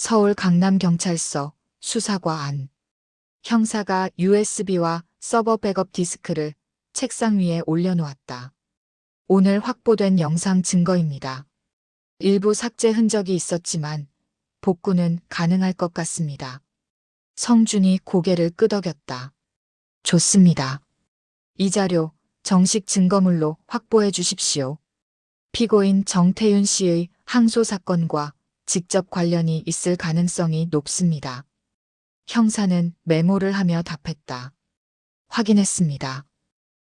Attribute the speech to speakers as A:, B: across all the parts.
A: 서울 강남경찰서 수사과 안. 형사가 USB와 서버 백업 디스크를 책상 위에 올려놓았다. 오늘 확보된 영상 증거입니다. 일부 삭제 흔적이 있었지만 복구는 가능할 것 같습니다. 성준이 고개를 끄덕였다. 좋습니다. 이 자료 정식 증거물로 확보해 주십시오. 피고인 정태윤 씨의 항소 사건과 직접 관련이 있을 가능성이 높습니다. 형사는 메모를 하며 답했다. 확인했습니다.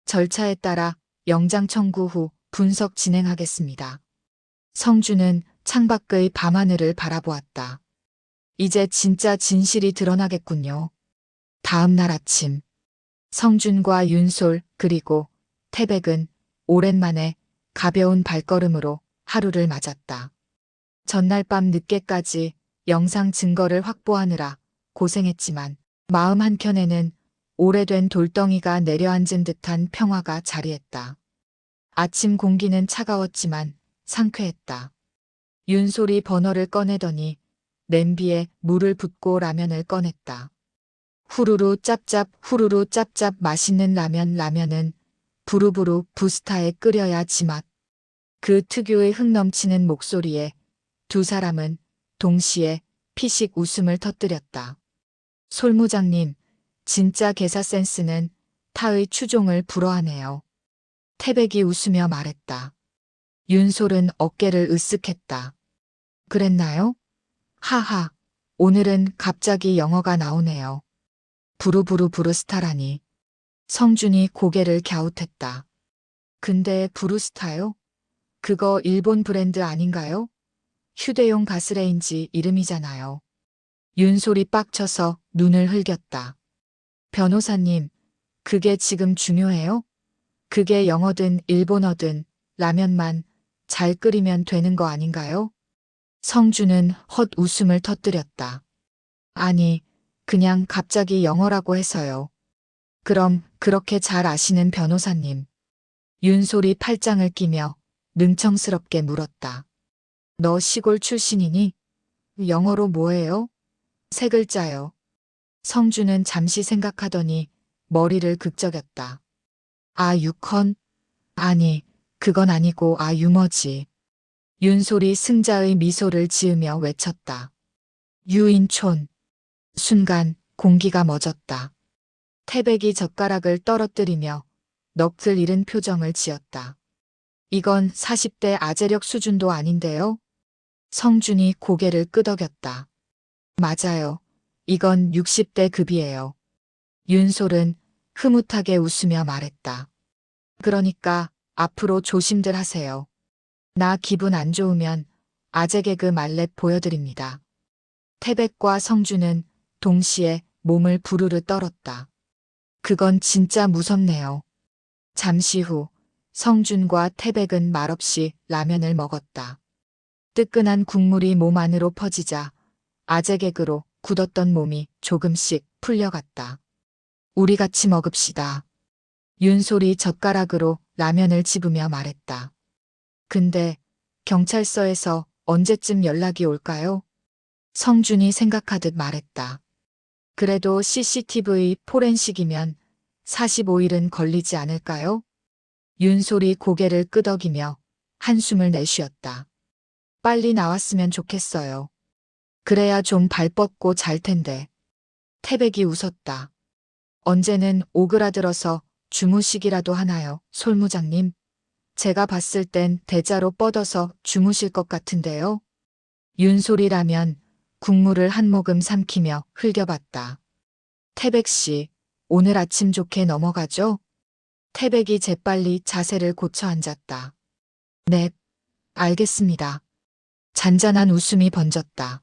A: 절차에 따라 영장 청구 후 분석 진행하겠습니다. 성준은 창밖의 밤하늘을 바라보았다. 이제 진짜 진실이 드러나겠군요. 다음 날 아침, 성준과 윤솔 그리고 태백은 오랜만에 가벼운 발걸음으로 하루를 맞았다. 전날 밤 늦게까지 영상 증거를 확보하느라 고생했지만 마음 한켠에는 오래된 돌덩이가 내려앉은 듯한 평화가 자리했다. 아침 공기는 차가웠지만 상쾌했다. 윤솔이 버너를 꺼내더니 냄비에 물을 붓고 라면을 꺼냈다. 후루루 짭짭 후루루 짭짭 맛있는 라면은 부루부루 부스타에 끓여야 지맛. 그 특유의 흥 넘치는 목소리에 두 사람은 동시에 피식 웃음을 터뜨렸다. 솔무장님, 진짜 개사 센스는 타의 추종을 불허하네요. 태백이 웃으며 말했다. 윤솔은 어깨를 으쓱했다. 그랬나요? 하하, 오늘은 갑자기 영어가 나오네요. 부루부루 부르스타라니. 성준이 고개를 갸웃했다. 근데 부르스타요? 그거 일본 브랜드 아닌가요? 휴대용 가스레인지 이름이잖아요. 윤솔이 빡쳐서 눈을 흘겼다. 변호사님, 그게 지금 중요해요? 그게 영어든 일본어든 라면만 잘 끓이면 되는 거 아닌가요? 성준은 헛 웃음을 터뜨렸다. 아니, 그냥 갑자기 영어라고 해서요. 그럼 그렇게 잘 아시는 변호사님. 윤솔이 팔짱을 끼며 능청스럽게 물었다. 너 시골 출신이니? 영어로 뭐예요? 세 글자요. 성준은 잠시 생각하더니 머리를 극적였다. 아, 유컨? 아니, 그건 아니고 아, 유머지. 윤솔이 승자의 미소를 지으며 외쳤다. 유인촌. 순간 공기가 멎었다. 태백이 젓가락을 떨어뜨리며 넋을 잃은 표정을 지었다. 이건 40대 아재력 수준도 아닌데요? 성준이 고개를 끄덕였다. 맞아요. 이건 60대 급이에요. 윤솔은 흐뭇하게 웃으며 말했다. 그러니까 앞으로 조심들 하세요. 나 기분 안 좋으면 아재 개그 말렙 보여드립니다. 태백과 성준은 동시에 몸을 부르르 떨었다. 그건 진짜 무섭네요. 잠시 후 성준과 태백은 말없이 라면을 먹었다. 뜨끈한 국물이 몸 안으로 퍼지자 아재 개그로 굳었던 몸이 조금씩 풀려갔다. 우리 같이 먹읍시다. 윤솔이 젓가락으로 라면을 집으며 말했다. 근데 경찰서에서 언제쯤 연락이 올까요? 성준이 생각하듯 말했다. 그래도 CCTV 포렌식이면 45일은 걸리지 않을까요? 윤솔이 고개를 끄덕이며 한숨을 내쉬었다. 빨리 나왔으면 좋겠어요. 그래야 좀 발 뻗고 잘 텐데. 태백이 웃었다. 언제는 오그라들어서 주무시기라도 하나요, 솔무장님? 제가 봤을 땐 대자로 뻗어서 주무실 것 같은데요. 윤솔이라면 국물을 한 모금 삼키며 흘겨봤다. 태백 씨, 오늘 아침 좋게 넘어가죠? 태백이 재빨리 자세를 고쳐 앉았다. 네, 알겠습니다. 잔잔한 웃음이 번졌다.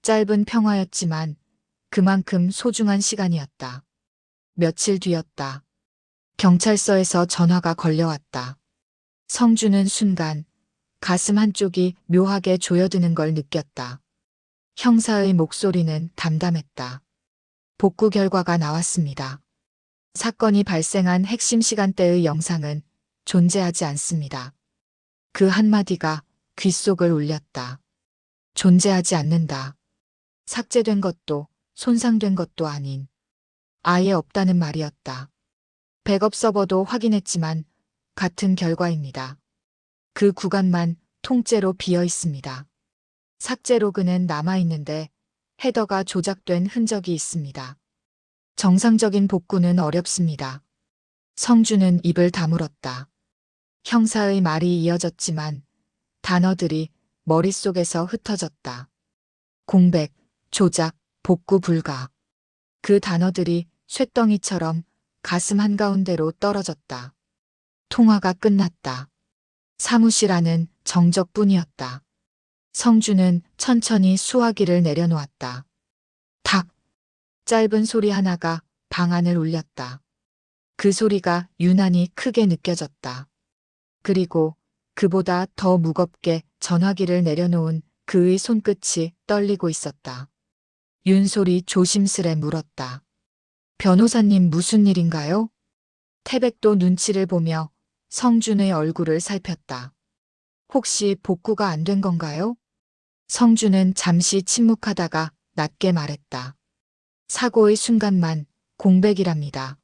A: 짧은 평화였지만 그만큼 소중한 시간이었다. 며칠 뒤였다. 경찰서에서 전화가 걸려왔다. 성준은 순간 가슴 한쪽이 묘하게 조여드는 걸 느꼈다. 형사의 목소리는 담담했다. 복구 결과가 나왔습니다. 사건이 발생한 핵심 시간대의 영상은 존재하지 않습니다. 그 한마디가 귓속을 울렸다. 존재하지 않는다. 삭제된 것도 손상된 것도 아닌 아예 없다는 말이었다. 백업 서버도 확인했지만 같은 결과입니다. 그 구간만 통째로 비어 있습니다. 삭제 로그는 남아 있는데 헤더가 조작된 흔적이 있습니다. 정상적인 복구는 어렵습니다. 성주는 입을 다물었다. 형사의 말이 이어졌지만 단어들이 머릿속에서 흩어졌다. 공백, 조작, 복구 불가. 그 단어들이 쇳덩이처럼 가슴 한가운데로 떨어졌다. 통화가 끝났다. 사무실 안은 정적뿐이었다. 성주는 천천히 수화기를 내려놓았다. 탁! 짧은 소리 하나가 방 안을 울렸다. 그 소리가 유난히 크게 느껴졌다. 그리고 그보다 더 무겁게 전화기를 내려놓은 그의 손끝이 떨리고 있었다. 윤솔이 조심스레 물었다. 변호사님 무슨 일인가요? 태백도 눈치를 보며 성준의 얼굴을 살폈다. 혹시 복구가 안 된 건가요? 성준은 잠시 침묵하다가 낮게 말했다. 사고의 순간만 공백이랍니다.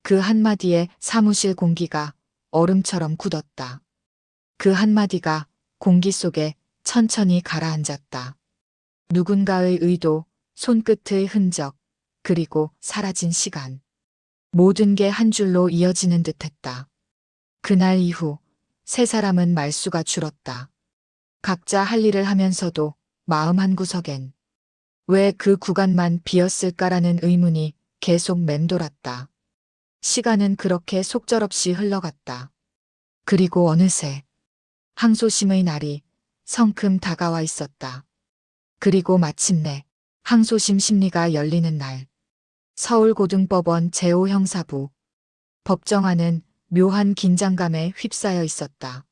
A: 그 한마디에 사무실 공기가 얼음처럼 굳었다. 그 한마디가 공기 속에 천천히 가라앉았다. 누군가의 의도, 손끝의 흔적, 그리고 사라진 시간. 모든 게 한 줄로 이어지는 듯했다. 그날 이후 세 사람은 말수가 줄었다. 각자 할 일을 하면서도 마음 한구석엔 왜 그 구간만 비었을까라는 의문이 계속 맴돌았다. 시간은 그렇게 속절없이 흘러갔다. 그리고 어느새 항소심의 날이 성큼 다가와 있었다. 그리고 마침내 항소심 심리가 열리는 날. 서울고등법원 제5형사부. 법정안은 묘한 긴장감에 휩싸여 있었다.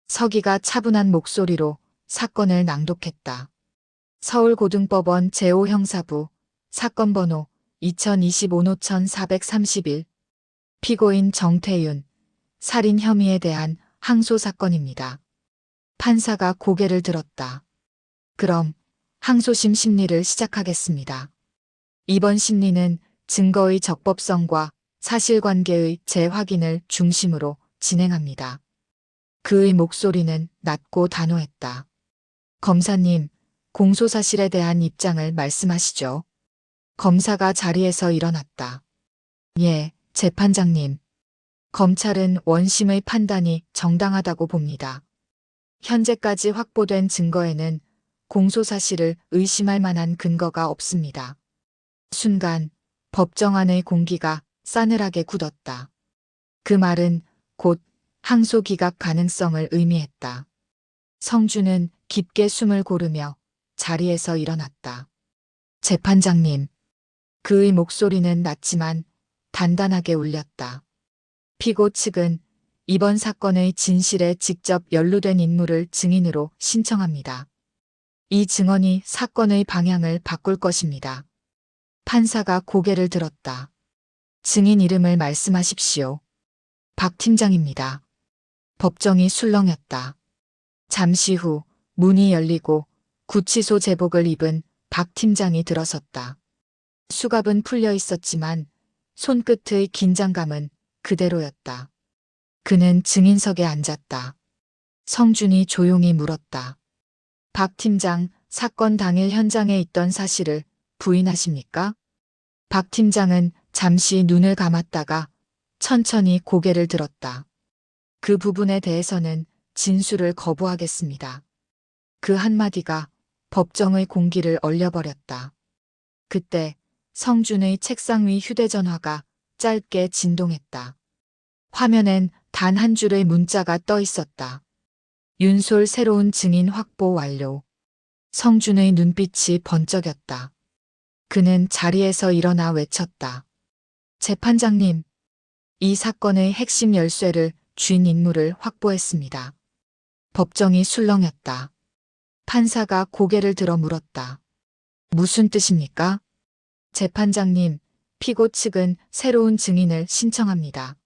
A: 서기가 차분한 목소리로 사건을 낭독했다. 서울고등법원 제5형사부 사건 번호 2025-431 피고인 정태윤 살인 혐의에 대한 항소 사건입니다. 판사가 고개를 들었다. 그럼 항소심 심리를 시작하겠습니다. 이번 심리는 증거의 적법성과 사실관계의 재확인을 중심으로 진행합니다. 그의 목소리는 낮고 단호했다. 검사님, 공소사실에 대한 입장을 말씀하시죠. 검사가 자리에서 일어났다. 예, 재판장님. 검찰은 원심의 판단이 정당하다고 봅니다. 현재까지 확보된 증거에는 공소사실을 의심할 만한 근거가 없습니다. 순간 법정 안의 공기가 싸늘하게 굳었다. 그 말은 곧 항소 기각 가능성을 의미했다. 성주는 깊게 숨을 고르며 자리에서 일어났다. 재판장님. 그의 목소리는 낮지만 단단하게 울렸다. 피고 측은 이번 사건의 진실에 직접 연루된 인물을 증인으로 신청합니다. 이 증언이 사건의 방향을 바꿀 것입니다. 판사가 고개를 들었다. 증인 이름을 말씀하십시오. 박 팀장입니다. 법정이 술렁였다. 잠시 후 문이 열리고 구치소 제복을 입은 박 팀장이 들어섰다. 수갑은 풀려 있었지만 손끝의 긴장감은 그대로였다. 그는 증인석에 앉았다. 성준이 조용히 물었다. 박 팀장, 사건 당일 현장에 있던 사실을 부인하십니까? 박 팀장은 잠시 눈을 감았다가 천천히 고개를 들었다. 그 부분에 대해서는 진술을 거부하겠습니다. 그 한마디가 법정의 공기를 얼려버렸다. 그때 성준의 책상 위 휴대전화가 짧게 진동했다. 화면엔 단 한 줄의 문자가 떠 있었다. 윤솔 새로운 증인 확보 완료. 성준의 눈빛이 번쩍였다. 그는 자리에서 일어나 외쳤다. 재판장님, 이 사건의 핵심 열쇠를 쥔 인물을 확보했습니다. 법정이 술렁였다. 판사가 고개를 들어 물었다. 무슨 뜻입니까? 재판장님, 피고 측은 새로운 증인을 신청합니다.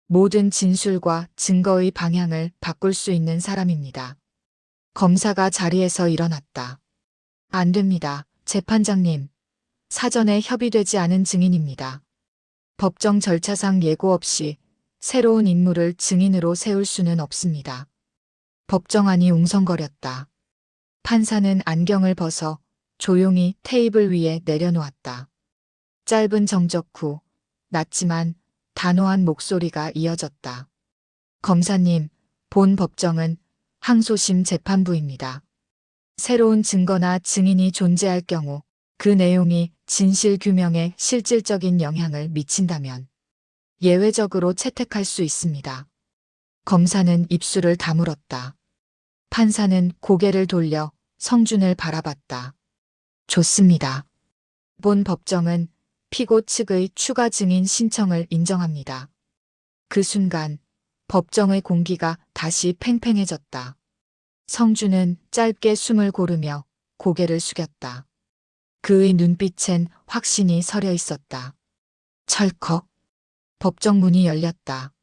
A: 모든 진술과 증거의 방향을 바꿀 수 있는 사람입니다. 검사가 자리에서 일어났다. 안 됩니다. 재판장님, 사전에 협의되지 않은 증인입니다. 법정 절차상 예고 없이 새로운 인물을 증인으로 세울 수는 없습니다. 법정안이 웅성거렸다. 판사는 안경을 벗어 조용히 테이블 위에 내려놓았다. 짧은 정적 후 낮지만 단호한 목소리가 이어졌다. 검사님, 본 법정은 항소심 재판부입니다. 새로운 증거나 증인이 존재할 경우 그 내용이 진실 규명에 실질적인 영향을 미친다면 예외적으로 채택할 수 있습니다. 검사는 입술을 다물었다. 판사는 고개를 돌려 성준을 바라봤다. 좋습니다. 본 법정은 피고 측의 추가 증인 신청을 인정합니다. 그 순간 법정의 공기가 다시 팽팽해졌다. 성준은 짧게 숨을 고르며 고개를 숙였다. 그의 눈빛엔 확신이 서려 있었다. 철컥. 법정 문이 열렸다.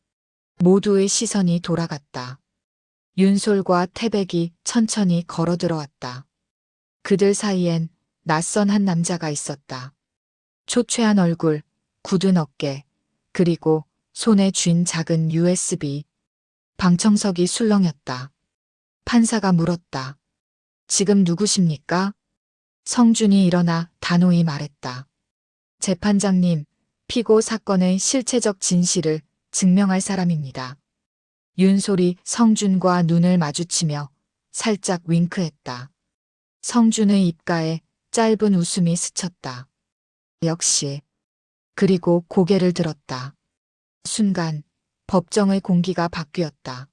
A: 모두의 시선이 돌아갔다. 윤솔과 태백이 천천히 걸어 들어왔다. 그들 사이엔 낯선 한 남자가 있었다. 초췌한 얼굴, 굳은 어깨, 그리고 손에 쥔 작은 USB. 방청석이 술렁였다. 판사가 물었다. 지금 누구십니까? 성준이 일어나 단호히 말했다. 재판장님, 피고 사건의 실체적 진실을 증명할 사람입니다. 윤솔이 성준과 눈을 마주치며 살짝 윙크했다. 성준의 입가에 짧은 웃음이 스쳤다. 역시. 그리고 고개를 들었다. 순간 법정의 공기가 바뀌었다.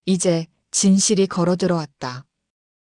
A: 이제 진실이 걸어 들어왔다.